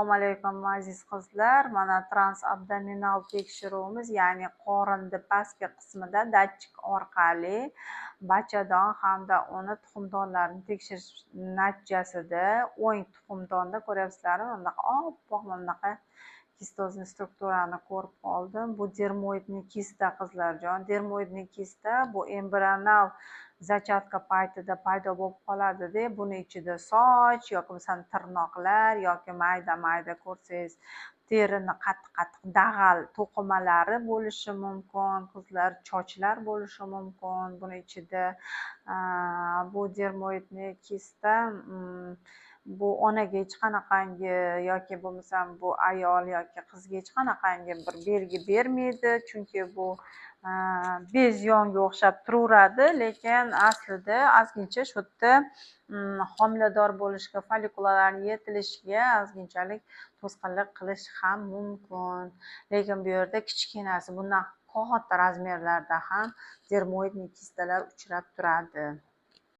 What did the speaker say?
Assalomu alaykum aziz qizlar. Mana transabdominal tekshiruvimiz, ya'ni qorinni pastki qismida datchik orqali bachadon hamda uni tuxumdonlarini tekshirish natijasida o'ng tuxumdonda ko'ryapsizlarmi, bunaqa oppoq bunaqa kistozniy strukturani ko'rib qoldim. Bu dermoidniy kista qizlarjon. Dermoidniy kista bu embrional zachatka paytida paydo bo'lib qoladi-da. Buni ichida soch yoki bo'lmasam tirnoqlar yoki mayda ko'rsangiz terini qattiq dag'al to'qimalari bo'lishi mumkin, qizlar chochlar bo'lishi mumkin. Buni ichida bu dermoidniy kista bu onaga hech qanaqangi yoki bo'lmasam bu ayol yoki qizga hech qanaqangi bir belgi bermaydi, chunki bu bez yongga o'xshab turaveradi, lekin aslida ozgincha shu yerda homilador bo'lishga, follikullarning yetilishiga ozginchalik to'sqinlik qilish ham mumkin. Lekin bu yerda kichkinasi bundan katta razmerlarda ham dermoidniy kistalar uchrab turadi.